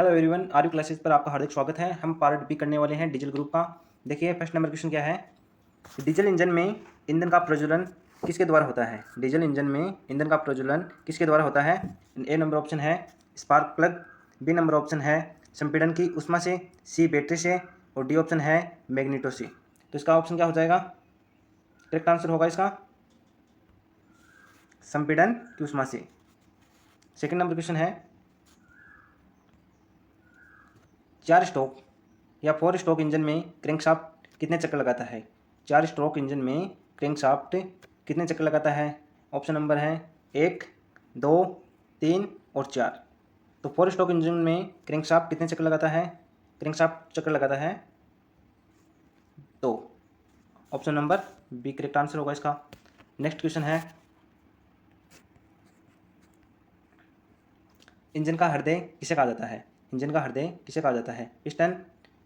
Hello everyone, RU classes पर आपका हार्दिक स्वागत है। हम पार्ट बी करने वाले हैं डीजल ग्रुप का। देखिए फर्स्ट नंबर क्वेश्चन क्या है। डीजल इंजन में ईंधन का प्रज्वलन किसके द्वारा होता है? डीजल इंजन में ईंधन का प्रज्वलन किसके द्वारा होता है? ए नंबर ऑप्शन है spark plug, B number option है संपीड़न की उष्मा से, सी बैटरी से और डी ऑप्शन है मैग्नेटो से। तो इसका ऑप्शन क्या हो जाएगा? करेक्ट आंसर होगा इसका संपीड़न की उष्मा से। सेकेंड नंबर क्वेश्चन है 4 स्ट्रोक या 4 स्ट्रोक इंजन में क्रैंकशाफ्ट कितने चक्कर लगाता है? 4 स्ट्रोक इंजन में क्रैंकशाफ्ट कितने चक्कर लगाता है? ऑप्शन नंबर है 1, 2, 3 और 4। तो 4 स्ट्रोक इंजन में क्रैंकशाफ्ट कितने चक्कर लगाता है? क्रैंकशाफ्ट चक्कर लगाता है 2। Option number B correct answer होगा इसका। नेक्स्ट क्वेश्चन है इंजन का हृदय किसे कहा जाता है? इंजन का हृदय किसे कहा जाता है? पिस्टन,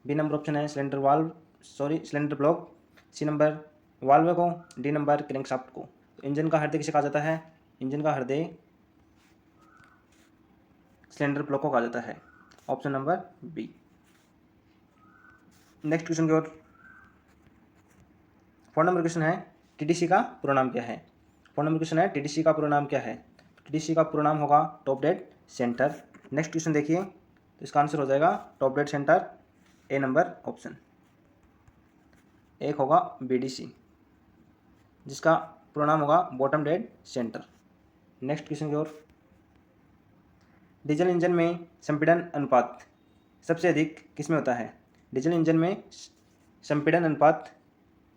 बी नंबर ऑप्शन है cylinder block, C number valve को, डी नंबर क्रैंकशाफ्ट को। तो इंजन का हृदय किसे कहा जाता है? इंजन का हृदय सिलेंडर ब्लॉक को कहा जाता है। Option number B. Next question की ओर 4 नंबर क्वेश्चन है टीडीसी का पूरा नाम क्या है? 4 नंबर क्वेश्चन है टीडीसी का पूरा नाम क्या है? टीडीसी का पूरा नाम होगा top dead centre. Next question देखिए, तो इसका आंसर हो जाएगा टॉप डेड सेंटर, ए नंबर ऑप्शन। एक होगा बीडीसी जिसका पूरा नाम होगा bottom dead centre. Next question की ओर डीजल इंजन में संपीड़न अनुपात सबसे अधिक किसमें होता है? डीजल इंजन में संपीड़न अनुपात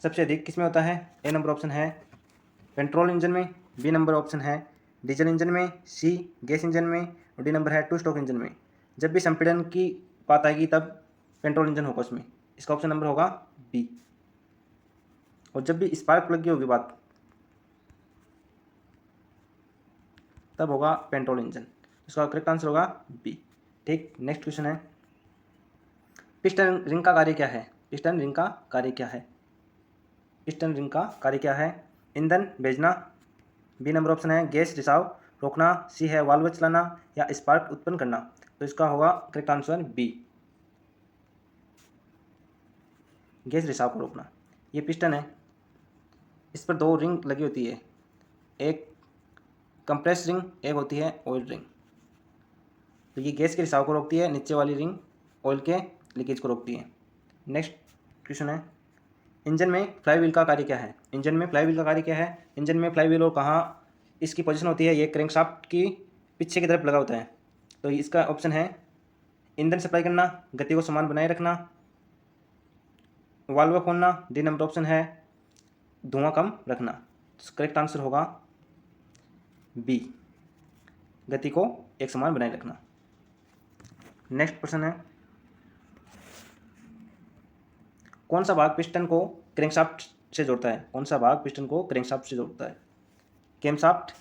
सबसे अधिक किसमें होता है? ए नंबर ऑप्शन है पेट्रोल इंजन में, बी नंबर ऑप्शन है डीजल इंजन में, सी गैस इंजन में और डी नंबर है 2 स्ट्रोक इंजन में। जब भी संपीड़न की बात आएगी तब पेट्रोल इंजन होगा उसमें। इसका ऑप्शन नंबर होगा बी। और जब भी स्पार्क प्लग की होगी बात तब होगा पेट्रोल इंजन। इसका करेक्ट आंसर होगा बी। ठीक, नेक्स्ट क्वेश्चन है पिस्टन रिंग का कार्य क्या है? पिस्टन रिंग का कार्य क्या है? पिस्टन रिंग का कार्य क्या है? ईंधन भेजना, बी नंबर ऑप्शन है गैस रिसाव रोकना, सी है वाल्व चलाना या स्पार्क उत्पन्न करना। तो इसका होगा करेक्ट आंसर बी, गैस रिसाव को रोकना। ये पिस्टन है, इस पर 2 रिंग लगी होती है, एक कंप्रेस रिंग, एक होती है ऑयल रिंग। तो ये गैस के रिसाव को रोकती है, नीचे वाली रिंग ऑयल के लीकेज को रोकती है। नेक्स्ट क्वेश्चन है इंजन में फ्लाईव्हील का कार्य क्या है? इंजन में फ्लाईव्हील का कार्य क्या है? इंजन में फ्लाईव्हील और कहाँ इसकी पोजीशन होती है? ये क्रैंकशाफ्ट की पीछे की तरफ लगा होता है। तो इसका ऑप्शन है ईंधन सप्लाई करना, गति को समान बनाए रखना, वाल्व खोलना, डी नंबर ऑप्शन है धुआं कम रखना। तो करेक्ट आंसर होगा बी, गति को एक समान बनाए रखना। नेक्स्ट प्रश्न है कौन सा भाग पिस्टन को क्रैंकशाफ्ट से जोड़ता है? कौन सा भाग पिस्टन को क्रैंकशाफ्ट से जोड़ता है? Camshaft,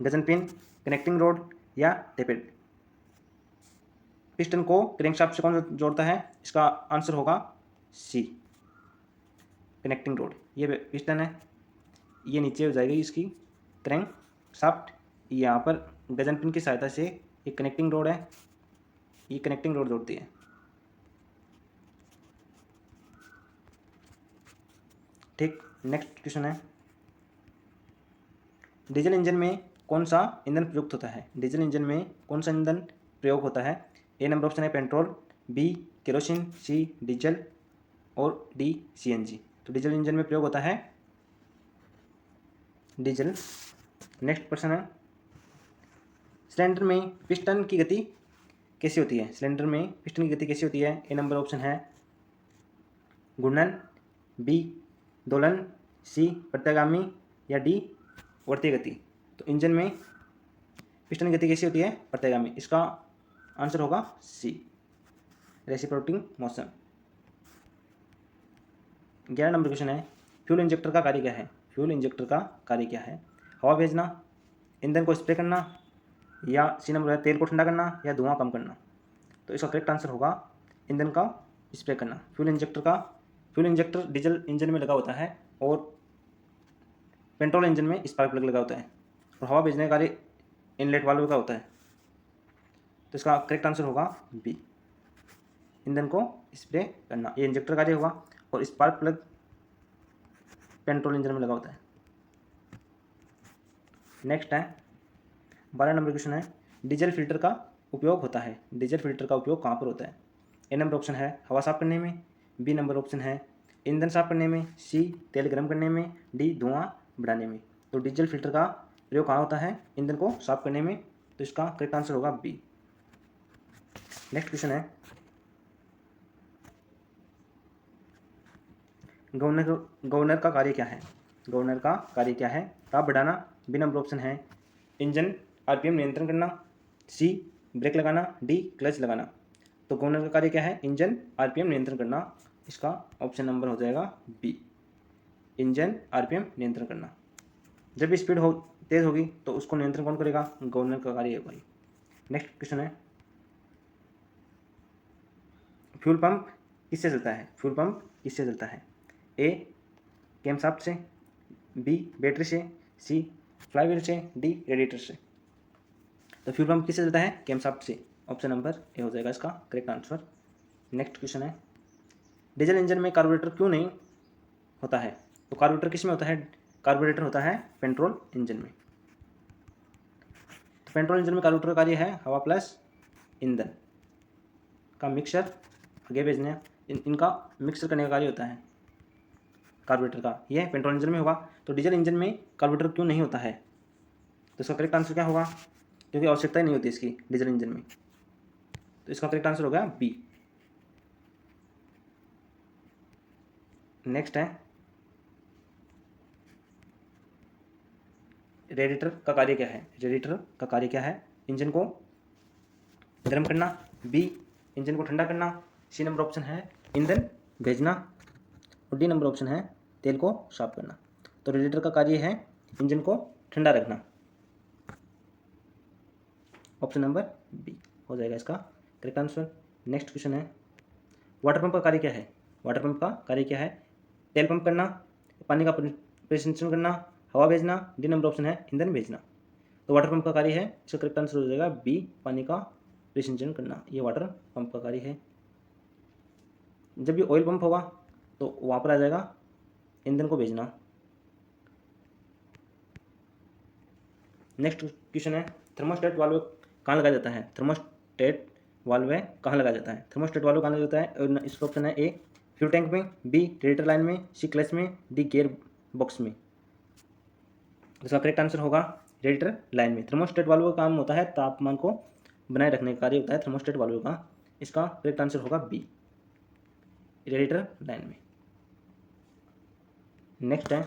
Gajan pin, connecting road या टेपेड। पिस्टन को क्रैंकशाफ्ट से कौन जोड़ता है? इसका आंसर होगा सी, कनेक्टिंग रोड। ये पिस्टन है, ये नीचे हो जाएगी इसकी क्रैंक शाफ्ट, यहाँ पर गजन पिन की सहायता से ये कनेक्टिंग रोड है, ये कनेक्टिंग रोड जोड़ती है। ठीक, नेक्स्ट क्वेश्चन है डीजल इंजन में कौन सा ईंधन प्रयुक्त होता है? डीजल इंजन में कौन सा ईंधन प्रयोग होता है? ए नंबर ऑप्शन है पेट्रोल, बी केरोसिन, सी डीजल और डी सीएनजी। तो डीजल इंजन में प्रयोग होता है डीजल। नेक्स्ट प्रश्न है सिलेंडर में पिस्टन की गति कैसी होती है? सिलेंडर में पिस्टन की गति कैसी होती है? ए नंबर ऑप्शन है घूर्णन, बी दोलन, सी प्रत्यागामी या डी वर्तीय गति। तो इंजन में पिस्टन की गति कैसी होती है? प्रत्यागामी। इसका आंसर होगा सी, रेसिप्रोकेटिंग मोशन। 11 नंबर क्वेश्चन है फ्यूल इंजेक्टर का कार्य क्या है? फ्यूल इंजेक्टर का कार्य क्या है? हवा भेजना, ईंधन को स्प्रे करना या सी नंबर है तेल को ठंडा करना या धुआं कम करना। तो इसका करेक्ट आंसर होगा ईंधन का स्प्रे करना। फ्यूल इंजेक्टर डीजल इंजन में लगा होता है और पेट्रोल इंजन में स्पार्क प्लग लगा होता है, और हवा भेजने का कार्य इनलेट वाल्व का होता है। तो इसका करेक्ट आंसर होगा बी, ईंधन को स्प्रे करना। ये इंजेक्टर कार्य होगा और स्पार्क प्लग पेट्रोल इंजन में लगा होता है। नेक्स्ट है 12 नंबर क्वेश्चन है, डीजल फिल्टर का उपयोग होता है, डीजल फिल्टर का उपयोग कहाँ पर होता है? ए नंबर ऑप्शन है हवा साफ करने में, बी नंबर ऑप्शन है ईंधन साफ करने में, सी तेल गर्म करने में, डी धुआं बढ़ाने में। तो डीजल फिल्टर का प्रयोग कहाँ होता है? ईंधन को साफ करने में। तो इसका करेक्ट आंसर होगा बी। नेक्स्ट क्वेश्चन है, गवर्नर का कार्य क्या है? गवर्नर का कार्य क्या है? ताप बढ़ाना, बी नंबर ऑप्शन है इंजन आरपीएम नियंत्रण करना, सी ब्रेक लगाना, डी क्लच लगाना। तो गवर्नर का कार्य क्या है? इंजन आरपीएम नियंत्रण करना। इसका ऑप्शन नंबर हो जाएगा बी, इंजन आरपीएम नियंत्रण करना। जब भी स्पीड तेज होगी तो उसको नियंत्रण कौन करेगा? गवर्नर का कार्य होगा। नेक्स्ट क्वेश्चन है, फ्यूल पंप किससे चलता है? फ्यूल पंप किससे चलता है? ए कैमशाफ्ट से, बी बैटरी से, सी फ्लाईव्हील से, डी रेडिएटर से। तो फ्यूल पंप किससे चलता है? कैमशाफ्ट से। ऑप्शन नंबर ए हो जाएगा इसका करेक्ट आंसर। नेक्स्ट क्वेश्चन है, डीजल इंजन में कार्बोरेटर क्यों नहीं होता है? तो कार्बोरेटर किस में होता है? कार्बोरेटर होता है पेट्रोल इंजन में। तो पेट्रोल इंजन में कार्बोरेटर का कार्य है हवा प्लस ईंधन का मिक्सर आगे भेजना, इनका मिक्सर करने का कार्य होता है कार्बोरेटर का। यह पेट्रोल इंजन में होगा। तो डीजल इंजन में कार्बोरेटर क्यों नहीं होता है? तो इसका करेक्ट आंसर क्या होगा? क्योंकि आवश्यकता ही नहीं होती इसकी डीजल इंजन में। तो इसका करेक्ट आंसर हो गया बी। नेक्स्ट है, रेडिएटर का कार्य क्या है? रेडिएटर का कार्य क्या है? इंजन को गर्म करना, बी इंजन को ठंडा करना, सी नंबर ऑप्शन है ईंधन भेजना और डी नंबर ऑप्शन है तेल को साफ करना। तो रेडिएटर का कार्य है इंजन को ठंडा रखना। ऑप्शन नंबर बी हो जाएगा इसका करेक्ट आंसर। नेक्स्ट क्वेश्चन है, वाटर पंप का कार्य क्या है? वाटर पंप का कार्य क्या है? तेल पंप करना, पानी का प्रेशर करना, हवा भेजना, डी नंबर ऑप्शन है ईंधन भेजना। तो वाटर पंप का कार्य है, इसका करेक्ट आंसर हो जाएगा बी, पानी का प्रेशर करना। ये वाटर पंप का कार्य है। जब भी ऑयल पंप होगा तो वहाँ पर आ जाएगा ईंधन को भेजना। नेक्स्ट क्वेश्चन है, थर्मोस्टेट वाल्व कहाँ लगाया जाता है? थर्मोस्टेट वाल्व कहाँ लगाया जाता है? थर्मोस्टेट वाल्व कहाँ लगाया जाता है? और इसका ऑप्शन है ए फ्यूल टैंक में, बी रेडिएटर लाइन में, सी क्लच में, डी गियर बॉक्स में। इसका करेक्ट आंसर होगा रेडिएटर लाइन में। थर्मोस्टेट वाल्व का काम होता है तापमान को बनाए रखने का कार्य होता है थर्मोस्टेट वाल्व का। इसका करेक्ट आंसर होगा बी, रेडिएटर लाइन में। नेक्स्ट है,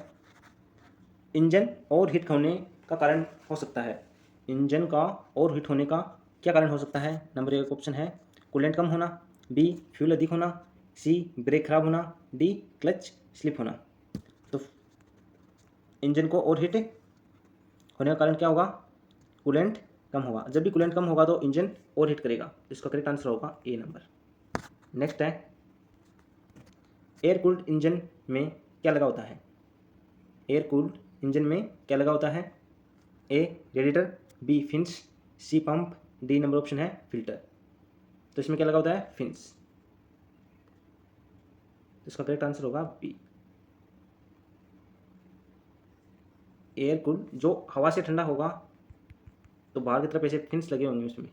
इंजन ओवर हीट होने का कारण हो सकता है। इंजन का ओवर हीट होने का क्या कारण हो सकता है? नंबर एक ऑप्शन है कूलेंट कम होना, बी फ्यूल अधिक होना, सी ब्रेक खराब होना, डी क्लच स्लिप होना। तो इंजन को ओवर हीट होने का कारण क्या होगा? कूलेंट कम होगा। जब भी कूलेंट कम होगा तो इंजन ओवर हीट करेगा। तो इसका करेक्ट आंसर होगा ए नंबर। नेक्स्ट है, एयर कूल्ड इंजन में क्या लगा होता है? एयर कूल्ड इंजन में क्या लगा होता है? ए रेडिएटर, बी फिन्स, सी पंप, डी नंबर ऑप्शन है फिल्टर। तो इसमें क्या लगा होता है? फिन्स। तो इसका करेक्ट आंसर होगा बी, एयर कूल्ड। जो हवा से ठंडा होगा तो बाहर की तरफ ऐसे फिन्स लगे होंगे उसमें।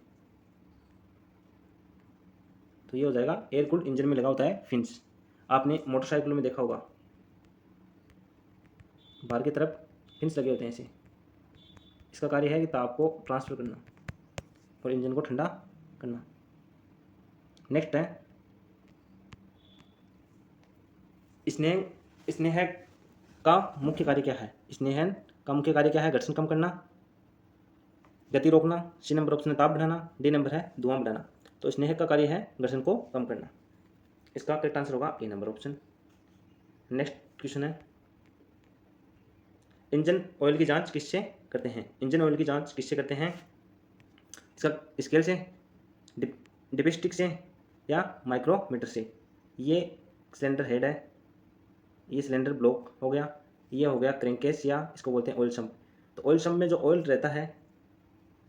तो ये हो जाएगा एयर कूल्ड इंजन में लगा होता है फिन्स। आपने मोटरसाइकिलों में देखा होगा बाहर की तरफ फिन्स लगे होते हैं ऐसे। इसका कार्य है कि ताप को ट्रांसफर करना और इंजन को ठंडा करना। नेक्स्ट है, स्नेह का मुख्य कार्य क्या है? स्नेहन का मुख्य कार्य क्या है? घर्षण कम करना, गति रोकना, सी नंबर ऑप्शन है ताप बढ़ाना, डी नंबर है धुआं बढ़ाना। तो स्नेह का कार्य है घर्षण को कम करना। इसका करेक्ट आंसर होगा ए नंबर ऑप्शन। नेक्स्ट क्वेश्चन है, इंजन ऑयल की जांच किससे करते हैं? इंजन ऑयल की जांच किससे करते हैं? इसका स्केल से, डिपिस्टिक से या माइक्रोमीटर से। ये सिलेंडर हेड है, ये सिलेंडर ब्लॉक हो गया, ये हो गया क्रैंकेस या इसको बोलते हैं ऑयल सम्प। तो ऑयल सम्प में जो ऑयल रहता है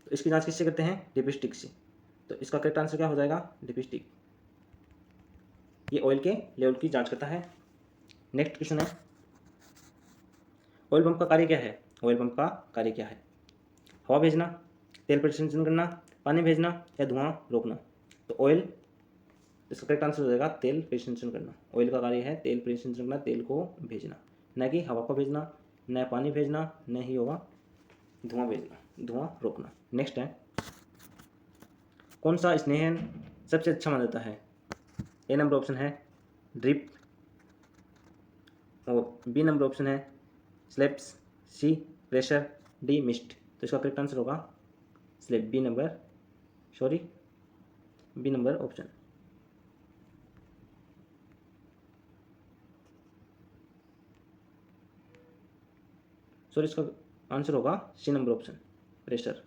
तो इसकी जांच किससे करते हैं? डिपिस्टिक से। तो इसका करेक्ट आंसर क्या हो जाएगा, लिपस्टिक। ये ऑयल के लेवल की जांच करता है। नेक्स्ट क्वेश्चन है, ऑयल पंप का कार्य क्या है। ऑयल पंप का कार्य क्या है, हवा भेजना, तेल परिसंचरण करना, पानी भेजना या धुआं रोकना। तो ऑयल, इसका करेक्ट आंसर हो जाएगा तेल परिसंचरण करना। ऑयल का कार्य है तेल परिसंचरण करना, तेल को भेजना, न कि हवा को भेजना, न पानी भेजना, न ही होगा धुआं भेजना, धुआं रोकना। नेक्स्ट है, कौन सा स्नेहन सबसे अच्छा माना जाता है। ए नंबर ऑप्शन है ड्रिप, और बी नंबर ऑप्शन है slaps, C pressure, D mist. तो इसका करेक्ट आंसर होगा slap, B number option. Sorry, इसका आंसर होगा सी नंबर ऑप्शन, प्रेशर।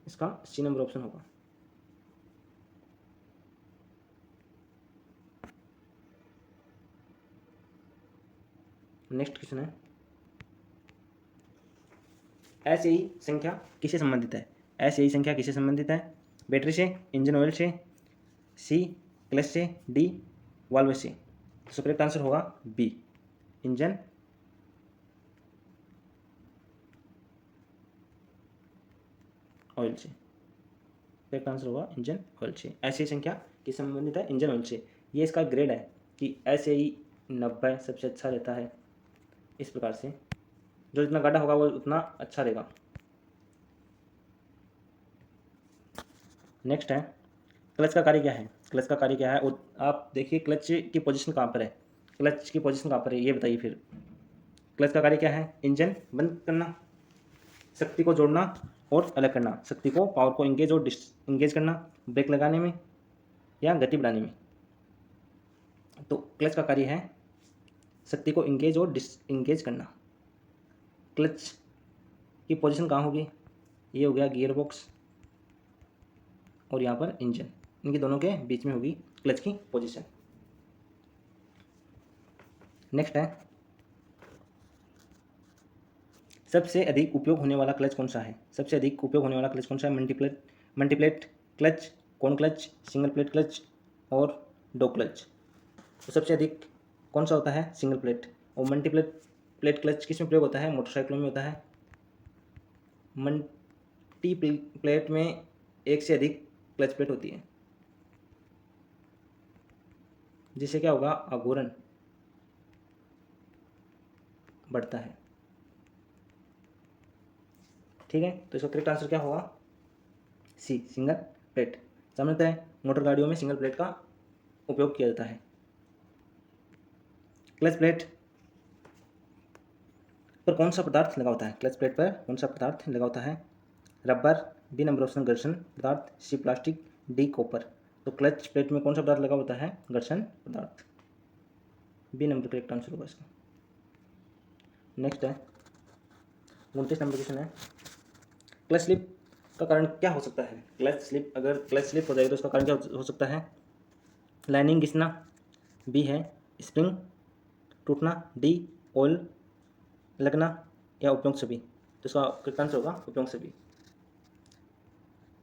इसका सी नंबर ऑप्शन होगा। नेक्स्ट क्वेश्चन है, एसआई संख्या किससे संबंधित है। एसआई संख्या किससे संबंधित है, बैटरी से, इंजन ऑयल से, सी क्लच से, डी वाल्व से। तो करेक्ट आंसर होगा बी, इंजन ऑयल से। करेक्ट आंसर होगा इंजन ऑयल से। एसआई संख्या किससे संबंधित है, इंजन ऑयल से। ये इसका ग्रेड है कि एसआई 90 सबसे अच्छा रहता है। इस प्रकार से जो जितना गाढ़ा होगा वो उतना अच्छा रहेगा। नेक्स्ट है, क्लच का कार्य क्या है। क्लच का कार्य क्या है, और आप देखिए क्लच की पोजीशन कहाँ पर है, क्लच की पोजीशन कहाँ पर है ये बताइए। फिर क्लच का कार्य क्या है, इंजन बंद करना, शक्ति को जोड़ना और अलग करना, शक्ति को, पावर को इंगेज और डिसंगेज करना, ब्रेक लगाने में या गति बढ़ाने में। तो क्लच का कार्य है शक्ति को इंगेज और डिसंगेज करना। क्लच की पोजीशन कहाँ होगी, ये हो गया गियर बॉक्स, और यहाँ पर इंजन, इनके दोनों के बीच में होगी क्लच की पोजीशन। नेक्स्ट है, सबसे अधिक उपयोग होने वाला क्लच कौन सा है। सबसे अधिक उपयोग होने वाला क्लच कौन सा है, multiplate clutch, cone clutch, single plate clutch और डॉग क्लच। तो सबसे अधिक कौन सा होता है, सिंगल प्लेट। और प्लेट क्लच किस में प्रयोग होता है, मोटरसाइकिलों में होता है। मल्टी प्लेट में एक से अधिक क्लच प्लेट होती है, जिससे क्या होगा, आघूर्ण बढ़ता है। ठीक है, तो इसका करेक्ट आंसर क्या होगा, सी सिंगल प्लेट। सामान्यतः मोटर गाड़ियों में सिंगल प्लेट का उपयोग किया जाता है। क्लच प्लेट पर कौन सा पदार्थ लगा होता है, क्लच प्लेट पर कौन सा पदार्थ लगा होता है, रबर, बी नंबर ऑप्शन घर्षण पदार्थ, सी प्लास्टिक, डी कॉपर। तो क्लच प्लेट में कौन सा पदार्थ लगा होता है, घर्षण पदार्थ, बी नंबर करेक्ट आंसर होगा इसका। नेक्स्ट है 29 नंबर क्वेश्चन है, क्लच स्लिप का कारण क्या हो सकता है। क्लच स्लिप, अगर क्लच स्लिप हो जाए तो उसका कारण क्या हो सकता है, लाइनिंग घिसना, बी है स्प्रिंग टूटना, डी ऑयल लगना या उपयुक्त सभी। तो इसका करेक्ट आंसर होगा उपयुक्त सभी।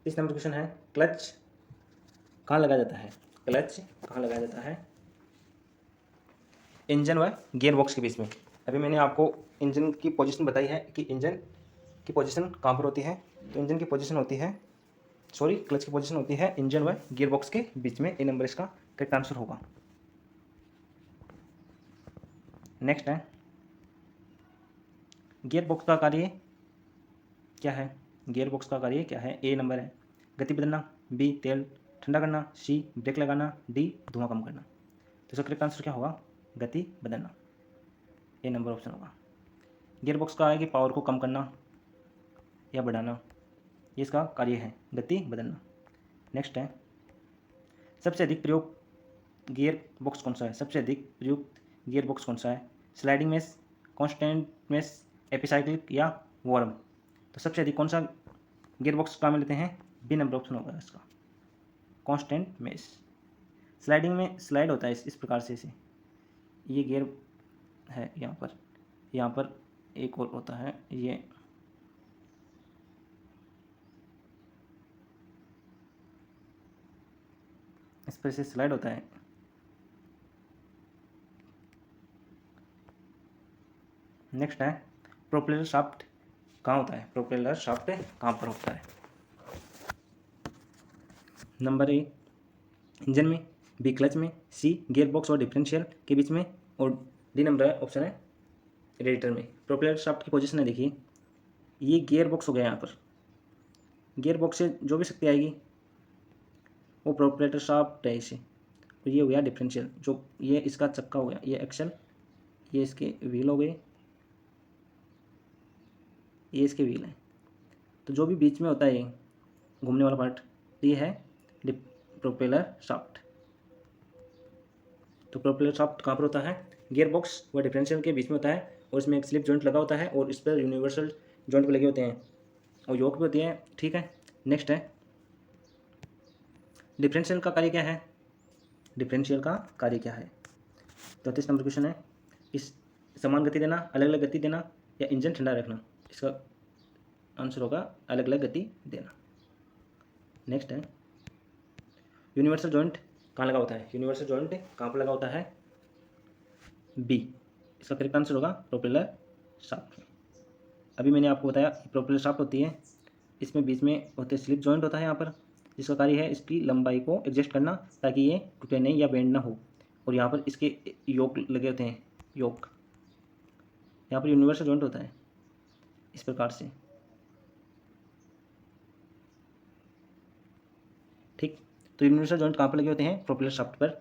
30 नंबर क्वेश्चन है, क्लच कहाँ लगाया जाता है। क्लच कहाँ लगाया जाता है, इंजन व गियर बॉक्स के बीच में। अभी मैंने आपको इंजन की पोजीशन बताई है कि इंजन की पोजीशन कहाँ पर होती है। तो इंजन की पोजीशन होती है, सॉरी क्लच की पोजीशन होती है इंजन व गियर बॉक्स के बीच में। ए नंबर इसका करेक्ट आंसर होगा। नेक्स्ट है, गियर बॉक्स का कार्य क्या है। गियर बॉक्स का कार्य क्या है, ए नंबर है गति बदलना, बी तेल ठंडा करना, सी ब्रेक लगाना, डी धुआं कम करना। तो इसका करेक्ट आंसर क्या होगा, गति बदलना, ए नंबर ऑप्शन होगा। गियर बॉक्स का है कि पावर को कम करना या बढ़ाना, ये इसका कार्य है, गति बदलना। नेक्स्ट है, सबसे अधिक प्रयोग गियर बॉक्स कौन सा है। सबसे अधिक प्रयुक्त गियर बॉक्स कौन सा है, sliding mesh, constant mesh, epicyclic या वॉर्म। तो सबसे अधिक कौन सा गियर बॉक्स काम में लेते हैं, बी नंबर ऑप्शन होगा इसका, कांस्टेंट मेश। स्लाइडिंग में स्लाइड होता है इस प्रकार से, इसे ये गियर है यहाँ पर एक और होता है, ये इस पर से स्लाइड होता है। नेक्स्ट है प्रोपेलर शाफ्ट कहाँ होता है, प्रोपेलर शाफ्ट कहाँ पर होता है। नंबर ए इंजन में, बी क्लच में, सी गियर बॉक्स और डिफरेंशियल के बीच में, और डी नंबर है ऑप्शन है रेडिएटर में। प्रोपेलर शाफ्ट की पोजीशन है देखिए, ये गियर बॉक्स हो गया। यहाँ पर गियर बॉक्स से जो भी शक्ति आएगी वो प्रोपेलर शाफ्ट है इसे। तो ये हो गया डिफरेंशियल, जो ये इसका चक्का हो गया, ये एक्सल, ये इसके व्हील हो गए, ये इसके व्हील है। तो जो भी बीच में होता है ये घूमने वाला पार्ट, ये है प्रोपेलर शाफ्ट। तो प्रोपेलर शाफ्ट कहाँ पर होता है, गियर बॉक्स व डिफरेंशियल के बीच में होता है, और इसमें एक स्लिप जॉइंट लगा होता है, और इस पर यूनिवर्सल जॉइंट भी लगे होते हैं, और योक भी होती है। ठीक है, नेक्स्ट है डिफरेंशियल का कार्य क्या है, डिफरेंशियल का कार्य क्या है। 34 नंबर क्वेश्चन है, इस समान गति देना, अलग अलग गति देना, या इंजन ठंडा रखना। इसका आंसर होगा अलग अलग गति देना। नेक्स्ट है यूनिवर्सल जॉइंट कहाँ लगा होता है, यूनिवर्सल जॉइंट कहाँ पर लगा होता है, बी। इसका करेक्ट आंसर होगा प्रोपेलर शाफ्ट में। अभी मैंने आपको बताया प्रोपेलर शाफ्ट होती है, इसमें बीच में होते स्लिप जॉइंट होता है यहाँ पर, जिसका कार्य है इसकी लंबाई को एडजस्ट करना ताकि ये टूटे नहीं या बेंड ना हो। और यहाँ पर इसके योक लगे होते हैं, योक। यहाँ पर यूनिवर्सल जॉइंट होता है इस प्रकार से। ठीक, तो यूनिवर्सल जॉइंट कहाँ पर लगे होते हैं, प्रोपेलर शाफ्ट पर।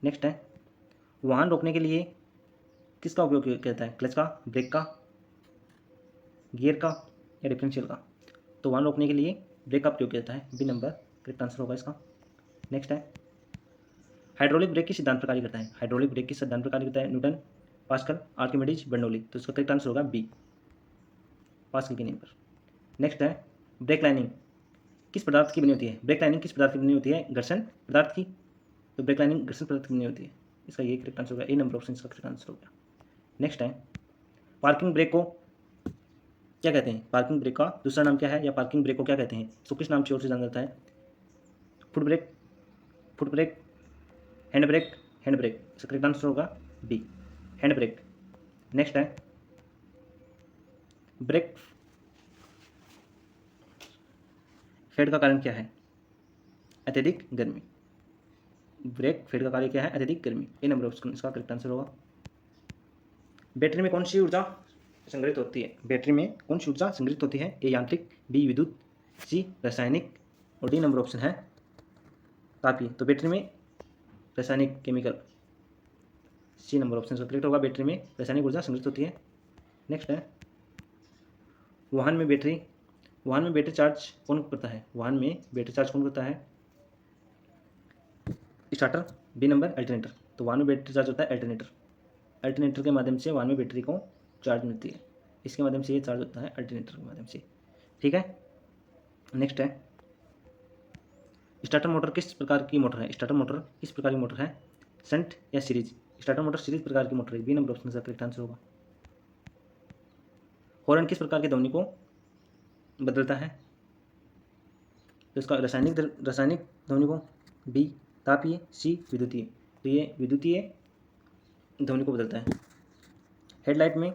नेक्स्ट है वाहन रोकने के लिए किसका उपयोग किया जाता है, क्लच का, ब्रेक का, गियर का, या डिफरेंशियल का। तो वाहन रोकने के लिए ब्रेक का प्रयोग किया जाता है, बी नंबर करेक्ट आंसर होगा इसका। नेक्स्ट है हाइड्रोलिक ब्रेक किस सिद्धांत पर कार्य करता है, हाइड्रोलिक ब्रेक किस सिद्धांत पर कार्य करता है, न्यूटन, पास्कल, आर्किमिडीज, बर्नौली। तो इसका करेक्ट आंसर होगा बी, पास्कल की नेम पर। नेक्स्ट है ब्रेक लाइनिंग किस पदार्थ की बनी होती है, ब्रेक लाइनिंग किस पदार्थ की बनी होती है, घर्षण पदार्थ की। तो ब्रेक लाइनिंग घर्षण पदार्थ की बनी होती है, इसका ये करेक्ट आंसर होगा, ए नंबर ऑप्शन इसका करेक्ट आंसर होगा। नेक्स्ट है पार्किंग ब्रेक को क्या कहते हैं, पार्किंग ब्रेक का दूसरा नाम क्या है, या पार्किंग ब्रेक को क्या कहते हैं। इसको किस नाम से और से जाना जाता है, foot brake, foot brake, hand brake, hand brake. इसका करेक्ट आंसर होगा बी, हैंड ब्रेक। नेक्स्ट है ब्रेक फेड का कारण क्या है, अत्यधिक गर्मी। ब्रेक फेड का कार्य क्या है, अत्यधिक गर्मी, ए नंबर ऑप्शन इसका करेक्ट आंसर होगा। बैटरी में कौन सी ऊर्जा संग्रहित होती है, बैटरी में कौन सी ऊर्जा संग्रहित होती है, ए यांत्रिक, बी विद्युत, सी रासायनिक, और डी नंबर ऑप्शन है तापीय। तो बैटरी में रासायनिक, केमिकल, सी नंबर ऑप्शन से करेक्ट होगा, बैटरी में रासायनिक ऊर्जा संग्रहित होती है। नेक्स्ट है वाहन में बैटरी चार्ज कौन करता है, वाहन में बैटरी चार्ज कौन करता है, स्टार्टर, बी नंबर अल्टरनेटर। तो वाहन में बैटरी चार्ज होता है अल्टरनेटर, अल्टरनेटर के माध्यम से वाहन में बैटरी को चार्ज मिलती है, इसके माध्यम से ये चार्ज होता है अल्टरनेटर के माध्यम से। ठीक है, नेक्स्ट है स्टार्टर मोटर किस प्रकार की मोटर है, स्टार्टर मोटर किस प्रकार की मोटर है, शंट या सीरीज। स्टार्टर मोटर सीरीज प्रकार की मोटर है, बी नंबर ऑप्शन का करेक्ट आंसर होगा। हॉर्न किस प्रकार की ध्वनि को बदलता है, तो इसका रासायनिक ध्वनि को, बी तापीय, सी विद्युतीय। तो ये विद्युतीय ध्वनि को बदलता है। हेडलाइट में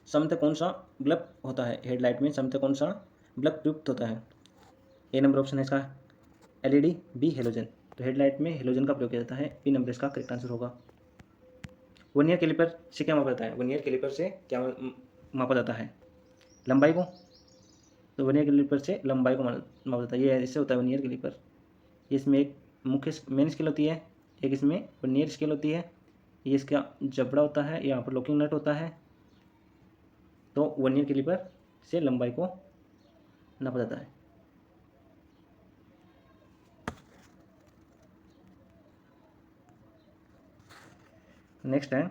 सामान्यतः कौन सा बल्ब होता है, हेडलाइट में सामान्यतः कौन सा बल्ब प्रयुक्त होता है, ए नंबर ऑप्शन है इसका एलईडी, बी हेलोजन। तो हेडलाइट में हेलोजन का प्रयोग किया जाता है, बी नंबर इसका करेक्ट आंसर होगा। वर्नियर कैलिपर से क्या मापा जाता है, वर्नियर कैलिपर से क्या मापा जाता है, लंबाई को। तो वर्नियर कैलिपर से लंबाई को मापा जाता है, ये इससे होता है वर्नियर कैलिपर। इसमें एक मुख्य मेन स्केल होती है, एक इसमें वर्नियर स्केल होती है, ये इसका जबड़ा होता है, यहाँ पर लॉकिंग नट होता है। तो वर्नियर कैलिपर से लंबाई को नापा जाता है। नेक्स्ट है